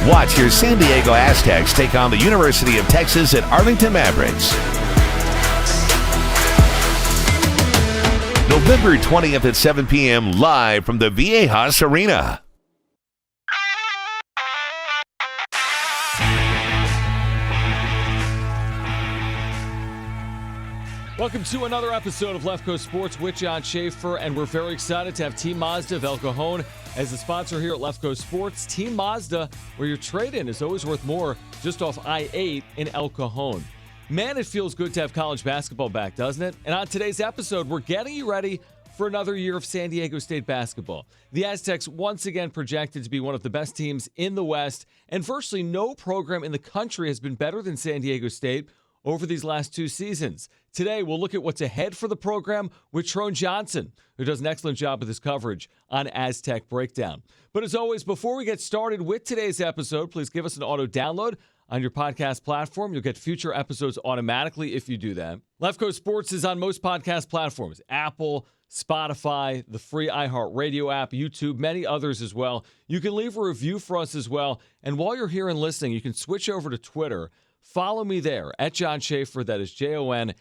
Watch your San Diego Aztecs take on the University of Texas at Arlington Mavericks. November 20th at 7 p.m. live from the Viejas Arena. Welcome to another episode of Left Coast Sports with Jon Schaeffer, and we're very excited to have Team Mazda of El Cajon as the sponsor here at Left Coast Sports. Team Mazda, where your trade-in is always worth more, just off I-8 in El Cajon. Man, it feels good to have college basketball back, doesn't it? And on today's episode, we're getting you ready for another year of San Diego State basketball. The Aztecs once again projected to be one of the best teams in the West, and virtually no program in the country has been better than San Diego State over these last two seasons. Today, we'll look at what's ahead for the program with Jon Johnson, who does an excellent job with his coverage on Aztec Breakdown. But as always, before we get started with today's episode, please give us an auto download on your podcast platform. You'll get future episodes automatically if you do that. Left Coast Sports is on most podcast platforms: Apple, Spotify, the free iHeartRadio app, YouTube, many others as well. You can leave a review for us as well. And while you're here and listening, you can switch over to Twitter. Follow me there at Jon Schaeffer. That is JonSchaeffer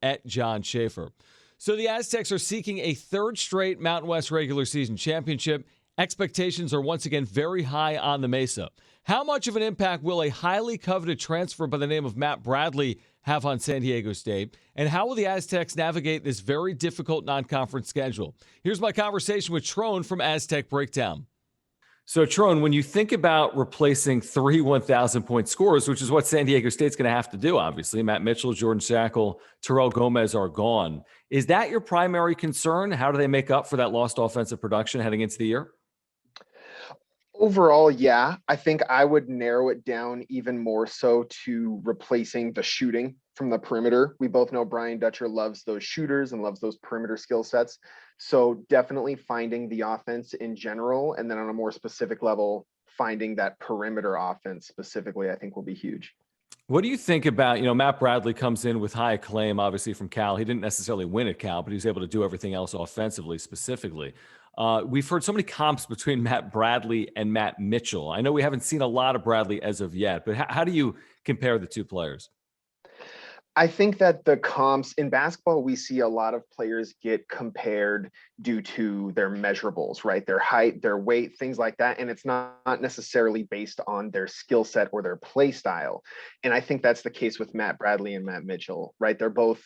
at Jon Schaeffer. So the Aztecs are seeking a third straight Mountain West regular season championship. Expectations are once again very high on the Mesa. How much of an impact will a highly coveted transfer by the name of Matt Bradley have on San Diego State? And how will the Aztecs navigate this very difficult non-conference schedule? Here's my conversation with Tron from Aztec Breakdown. So, Tron, when you think about replacing three 1,000-point scorers, which is what San Diego State's going to have to do, obviously, Matt Mitchell, Jordan Shackle, Terrell Gomez are gone. Is that your primary concern? How do they make up for that lost offensive production heading into the year? Overall, yeah. I think I would narrow it down even more so to replacing the shooting from the perimeter. We both know Brian Dutcher loves those shooters and loves those perimeter skill sets. So definitely finding the offense in general, and then on a more specific level, finding that perimeter offense specifically, I think will be huge. What do you think about, Matt Bradley comes in with high acclaim, obviously, from Cal. He didn't necessarily win at Cal, but he was able to do everything else offensively, specifically. We've heard so many comps between Matt Bradley and Matt Mitchell. I know we haven't seen a lot of Bradley as of yet, but how do you compare the two players? I think that the comps in basketball, we see a lot of players get compared due to their measurables, right? Their height, their weight, things like that. And it's not necessarily based on their skill set or their play style. And I think that's the case with Matt Bradley and Matt Mitchell, right? They're both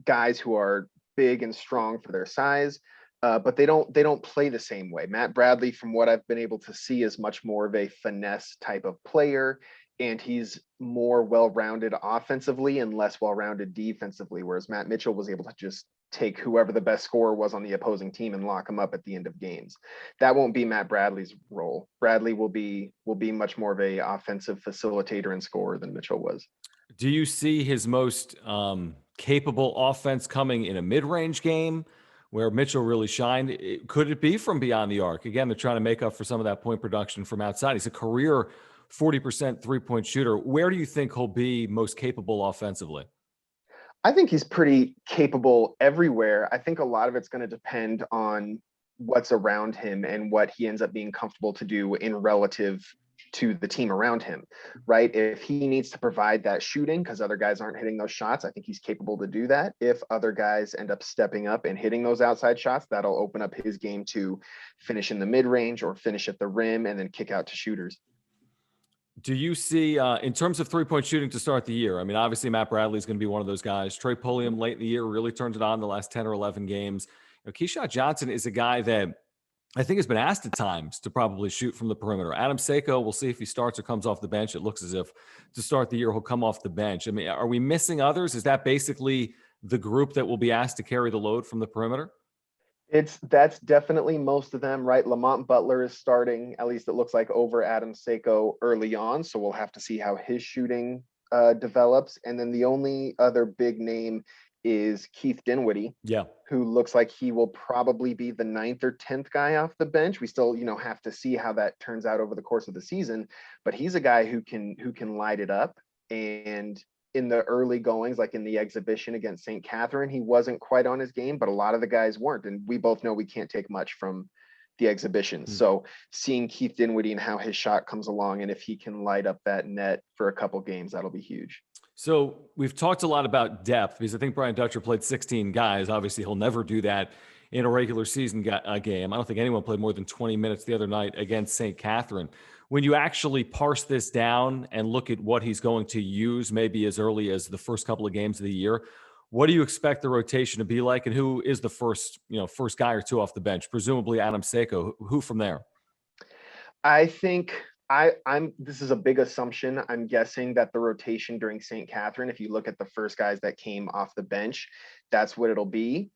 guys who are big and strong for their size, but they don't play the same way. Matt Bradley, from what I've been able to see, is much more of a finesse type of player. And he's more well-rounded offensively and less well-rounded defensively, whereas Matt Mitchell was able to just take whoever the best scorer was on the opposing team and lock him up at the end of games. That won't be Matt Bradley's role. Bradley will be much more of a offensive facilitator and scorer than Mitchell was. Do you see his most capable offense coming in a mid-range game where Mitchell really shined? Could it be from beyond the arc? Again, they're trying to make up for some of that point production from outside. He's a career 40% three-point shooter. Where do you think he'll be most capable offensively? I think he's pretty capable everywhere. I think a lot of it's going to depend on what's around him and what he ends up being comfortable to do in relative to the team around him, right? If he needs to provide that shooting because other guys aren't hitting those shots, I think he's capable to do that. If other guys end up stepping up and hitting those outside shots, that'll open up his game to finish in the mid-range or finish at the rim and then kick out to shooters. Do you see, in terms of three-point shooting to start the year, I mean, obviously Matt Bradley is going to be one of those guys. Trey Pulliam late in the year really turned it on the last 10 or 11 games. Keisha Johnson is a guy that I think has been asked at times to probably shoot from the perimeter. Adam Seiko, we'll see if he starts or comes off the bench. It looks as if to start the year he'll come off the bench. I mean, are we missing others? Is that basically the group that will be asked to carry the load from the perimeter? That's definitely most of them, right? Lamont Butler is starting, at least it looks like, over Adam Seiko early on. So we'll have to see how his shooting develops. And then the only other big name is Keith Dinwiddie, who looks like he will probably be the 9th or 10th guy off the bench. We still, have to see how that turns out over the course of the season, but he's a guy who can light it up. And in the early goings, like in the exhibition against St. Catherine, he wasn't quite on his game, but a lot of the guys weren't. And we both know we can't take much from the exhibition. So seeing Keith Dinwiddie and how his shot comes along, and if he can light up that net for a couple games, that'll be huge. So we've talked a lot about depth because I think Brian Dutcher played 16 guys. Obviously, he'll never do that in a regular season game. I don't think anyone played more than 20 minutes the other night against St. Catherine. When you actually parse this down and look at what he's going to use maybe as early as the first couple of games of the year, what do you expect the rotation to be like, and who is the first guy or two off the bench? Presumably Adam Seiko. Who from there? I think this is a big assumption. I'm guessing that the rotation during St. Catherine, if you look at the first guys that came off the bench, that's what it'll be.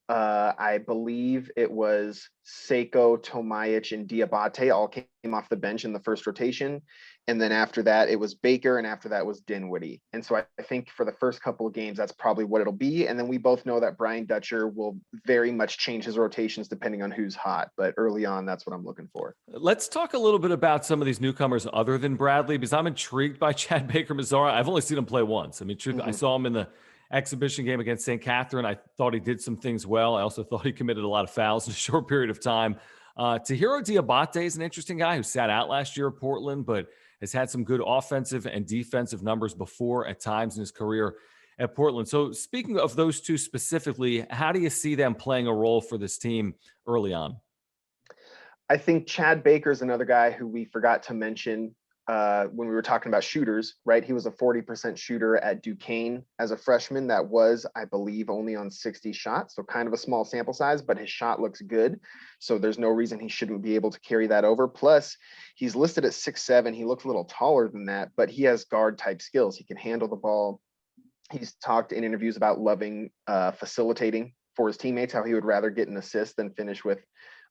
I believe it was Seiko, Tomajic, and Diabate all came off the bench in the first rotation. And then after that, it was Baker, and after that was Dinwiddie. And so I think for the first couple of games, that's probably what it'll be. And then we both know that Brian Dutcher will very much change his rotations depending on who's hot. But early on, that's what I'm looking for. Let's talk a little bit about some of these newcomers other than Bradley, because I'm intrigued by Chad Baker-Mazara. I've only seen him play once. I mean, I saw him in the exhibition game against St. Catherine. I thought he did some things well. I also thought he committed a lot of fouls in a short period of time. Tahiro Diabate is an interesting guy who sat out last year at Portland, but has had some good offensive and defensive numbers before at times in his career at Portland. So speaking of those two specifically, how do you see them playing a role for this team early on? I think Chad Baker is another guy who we forgot to mention when we were talking about shooters, right? He was a 40% shooter at Duquesne as a freshman. That was, I believe, only on 60 shots. So kind of a small sample size, but his shot looks good. So there's no reason he shouldn't be able to carry that over. Plus, he's listed at 6'7". He looks a little taller than that, but he has guard type skills. He can handle the ball. He's talked in interviews about loving facilitating for his teammates, how he would rather get an assist than finish with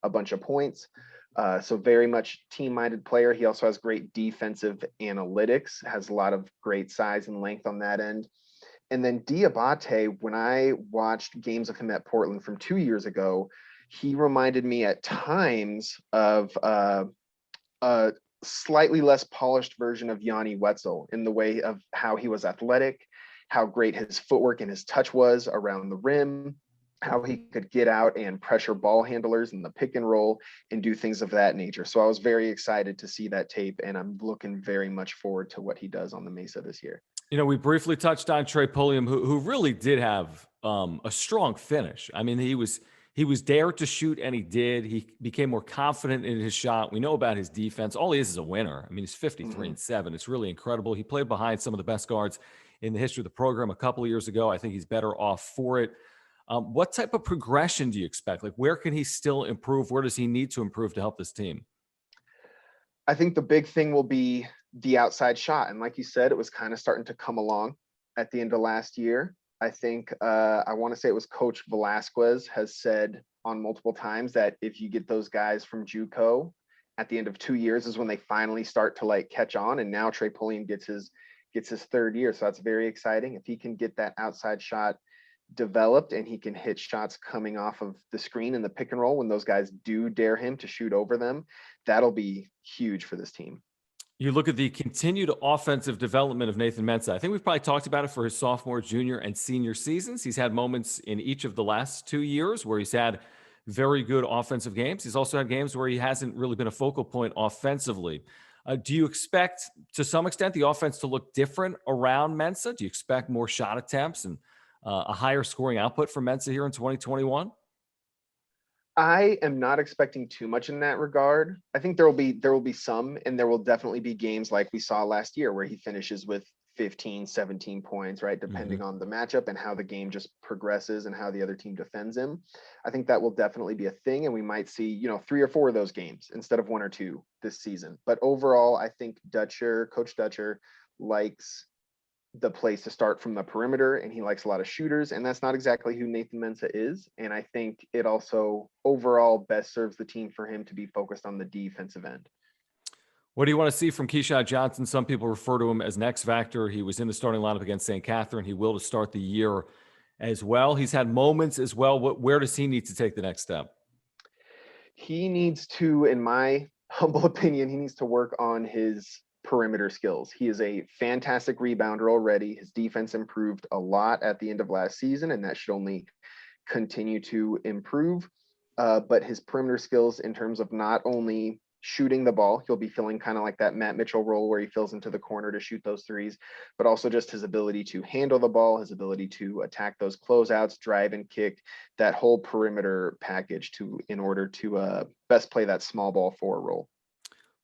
a bunch of points. So very much team-minded player. He also has great defensive analytics, has a lot of great size and length on that end. And then Diabate, when I watched games of him at Portland from 2 years ago, he reminded me at times of a slightly less polished version of Yanni Wetzel in the way of how he was athletic, how great his footwork and his touch was around the rim, how he could get out and pressure ball handlers in the pick and roll and do things of that nature. So I was very excited to see that tape, and I'm looking very much forward to what he does on the Mesa this year. You know, we briefly touched on Trey Pulliam, who really did have a strong finish. I mean, he was dared to shoot, and he did. He became more confident in his shot. We know about his defense. All he is a winner. I mean, he's 53-7. It's really incredible. He played behind some of the best guards in the history of the program a couple of years ago. I think he's better off for it. What type of progression do you expect? Like, where can he still improve? Where does he need to improve to help this team? I think the big thing will be the outside shot. And like you said, it was kind of starting to come along at the end of last year. I think I want to say it was Coach Velasquez has said on multiple times that if you get those guys from JUCO at the end of 2 years is when they finally start to like catch on. And now Trey Pulliam gets his third year. So that's very exciting. If he can get that outside shot developed and he can hit shots coming off of the screen in the pick and roll when those guys do dare him to shoot over them, that'll be huge for this team. You look at the continued offensive development of Nathan Mensah. I think we've probably talked about it for his sophomore, junior, and senior seasons. He's had moments in each of the last 2 years where he's had very good offensive games. He's also had games where he hasn't really been a focal point offensively. Do you expect, to some extent, the offense to look different around Mensah? Do you expect more shot attempts and a higher scoring output from Mensah here in 2021? I am not expecting too much in that regard. I think there will be some, and there will definitely be games like we saw last year where he finishes with 15, 17 points, right? Depending on the matchup and how the game just progresses and how the other team defends him. I think that will definitely be a thing. And we might see, 3 or 4 of those games instead of 1 or 2 this season. But overall, I think Coach Dutcher likes the place to start from the perimeter, and he likes a lot of shooters, and that's not exactly who Nathan Mensah is. And I think it also overall best serves the team for him to be focused on the defensive end. What do you want to see from Keisha Johnson? Some people refer to him as an X factor. He was in the starting lineup against St. Catherine. He will to start the year as well. He's had moments as well. Where does he need to take the next step? He needs to, in my humble opinion, he needs to work on his perimeter skills. He is a fantastic rebounder already. His defense improved a lot at the end of last season, and that should only continue to improve. but his perimeter skills in terms of not only shooting the ball, he'll be feeling kind of like that Matt Mitchell role where he fills into the corner to shoot those threes, but also just his ability to handle the ball, his ability to attack those closeouts, drive and kick, that whole perimeter package in order to best play that small ball forward role.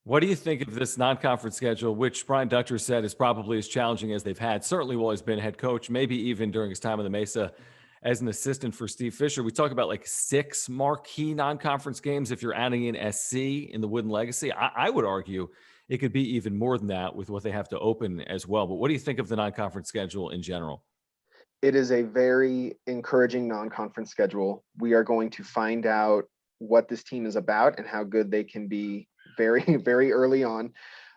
What do you think of this non-conference schedule, which Brian Dutcher said is probably as challenging as they've had, certainly while he's been head coach, maybe even during his time on the Mesa as an assistant for Steve Fisher? We talk about like 6 marquee non-conference games if you're adding in SC in the Wooden Legacy. I would argue it could be even more than that with what they have to open as well. But what do you think of the non-conference schedule in general? It is a very encouraging non-conference schedule. We are going to find out what this team is about and how good they can be very, very early on.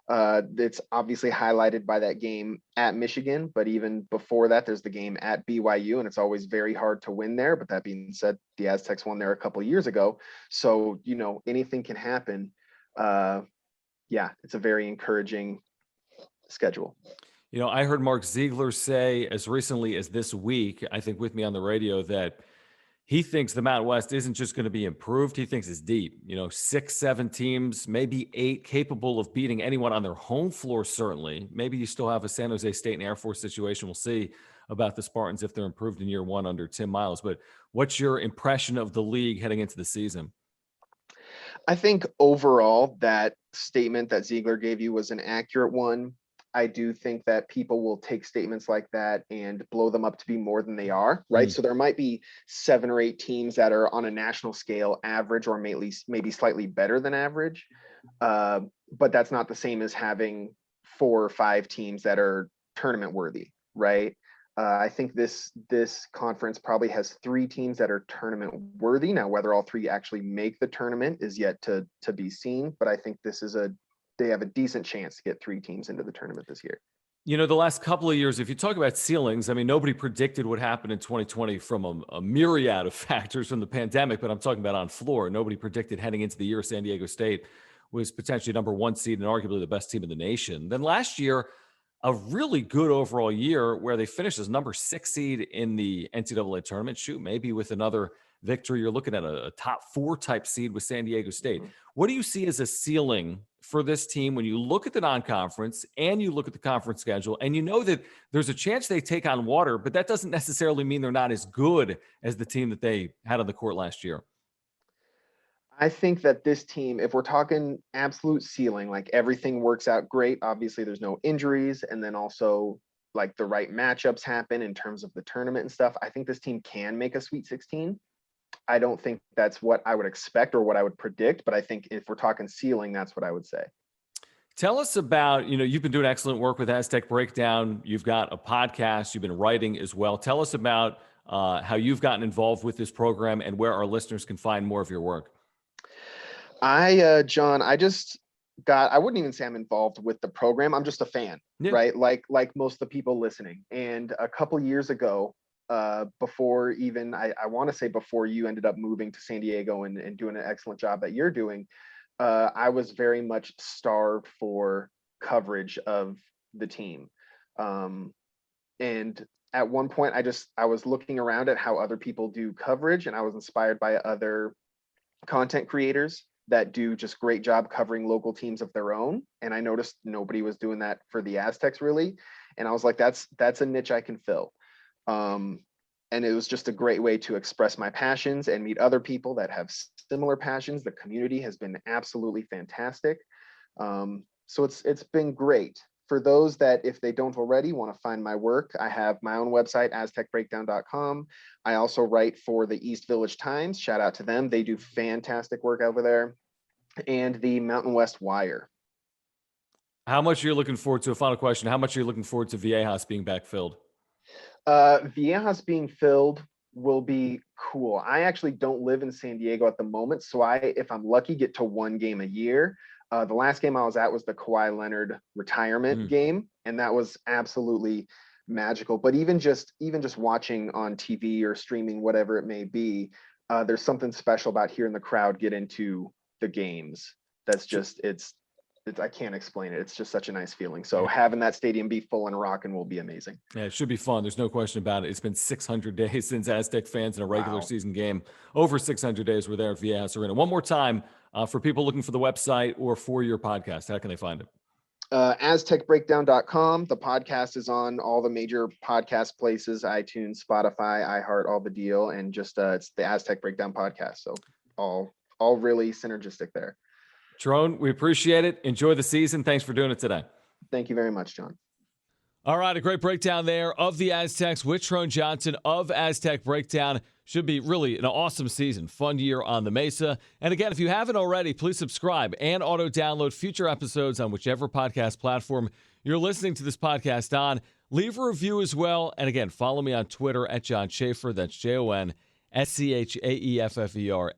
It's obviously highlighted by that game at Michigan, but even before that, there's the game at BYU, and it's always very hard to win there. But that being said, the Aztecs won there a couple of years ago. So, anything can happen. Yeah, it's a very encouraging schedule. I heard Mark Ziegler say as recently as this week, I think with me on the radio, that he thinks the Mountain West isn't just going to be improved. He thinks it's deep. 6, 7 teams, maybe 8 capable of beating anyone on their home floor, certainly. Maybe you still have a San Jose State and Air Force situation. We'll see about the Spartans if they're improved in year 1 under Tim Miles. But what's your impression of the league heading into the season? I think overall that statement that Ziegler gave you was an accurate one. I do think that people will take statements like that and blow them up to be more than they are, right? So there might be 7 or 8 teams that are on a national scale average or maybe slightly better than average. But that's not the same as having 4 or 5 teams that are tournament worthy, right? I think this conference probably has 3 teams that are tournament worthy. Now, whether all 3 actually make the tournament is yet to be seen, but I think they have a decent chance to get 3 teams into the tournament this year. The last couple of years, if you talk about ceilings, I mean, nobody predicted what happened in 2020 from a myriad of factors from the pandemic, but I'm talking about on floor. Nobody predicted heading into the year San Diego State was potentially number 1 seed and arguably the best team in the nation. Then last year, a really good overall year where they finished as number 6 seed in the NCAA tournament. Shoot, maybe with another victory, you're looking at a top 4 type seed with San Diego State. What do you see as a ceiling for this team when you look at the non-conference and you look at the conference schedule and you know that there's a chance they take on water, but that doesn't necessarily mean they're not as good as the team that they had on the court last year? I think that this team, if we're talking absolute ceiling, like everything works out great, obviously there's no injuries, and then also like the right matchups happen in terms of the tournament and stuff, I think this team can make a Sweet 16. I don't think that's what I would expect or what I would predict, but I think if we're talking ceiling, that's what I would say. Tell us about, you've been doing excellent work with Aztec Breakdown. You've got a podcast, you've been writing as well. Tell us about how you've gotten involved with this program and where our listeners can find more of your work. John, I wouldn't even say I'm involved with the program. I'm just a fan, right? Like most of the people listening. And a couple years ago, before even, I want to say before you ended up moving to San Diego and doing an excellent job that you're doing, I was very much starved for coverage of the team. And at one point I was looking around at how other people do coverage, and I was inspired by other content creators that do just great job covering local teams of their own. And I noticed nobody was doing that for the Aztecs really. And I was like, that's a niche I can fill. And it was just a great way to express my passions and meet other people that have similar passions. The community has been absolutely fantastic. So it's been great. For those that, if they don't already want to find my work, I have my own website, aztecbreakdown.com. I also write for the East Village Times. Shout out to them. They do fantastic work over there. And the Mountain West Wire. How much are you looking forward to, a final question, how much are you looking forward to Viejas being backfilled? Viejas being filled will be cool. I actually don't live in San Diego at the moment, so if I'm lucky, get to 1 game a year. The last game I was at was the Kawhi Leonard retirement game, and that was absolutely magical. But even just watching on TV or streaming, whatever it may be, there's something special about hearing the crowd get into the games. That's just, it's I can't explain it. It's just such a nice feeling. So having that stadium be full and rocking will be amazing. Yeah, it should be fun. There's no question about it. It's been 600 days since Aztec fans in a regular Wow. season game. Over 600 days were there at Viejas Arena. One more time, for people looking for the website or for your podcast, how can they find it? AztecBreakdown.com. The podcast is on all the major podcast places, iTunes, Spotify, iHeart, all the deal. And just it's the Aztec Breakdown podcast. So all really synergistic there. Tron, we appreciate it. Enjoy the season. Thanks for doing it today. Thank you very much, John. All right, a great breakdown there of the Aztecs with Jon Johnson of Aztec Breakdown. Should be really an awesome season. Fun year on the Mesa. And again, if you haven't already, please subscribe and auto-download future episodes on whichever podcast platform you're listening to this podcast on. Leave a review as well. And again, follow me on Twitter at Jon Schaeffer. That's JonSchaeffer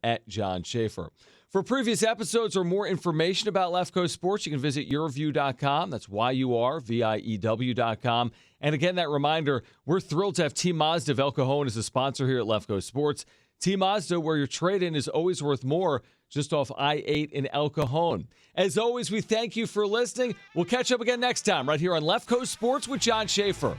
at Jon Schaeffer. For previous episodes or more information about Left Coast Sports, you can visit yourview.com. That's YURVIEW.com. And again, that reminder, we're thrilled to have Team Mazda of El Cajon as a sponsor here at Left Coast Sports. Team Mazda, where your trade-in is always worth more, just off I-8 in El Cajon. As always, we thank you for listening. We'll catch up again next time right here on Left Coast Sports with Jon Schaeffer.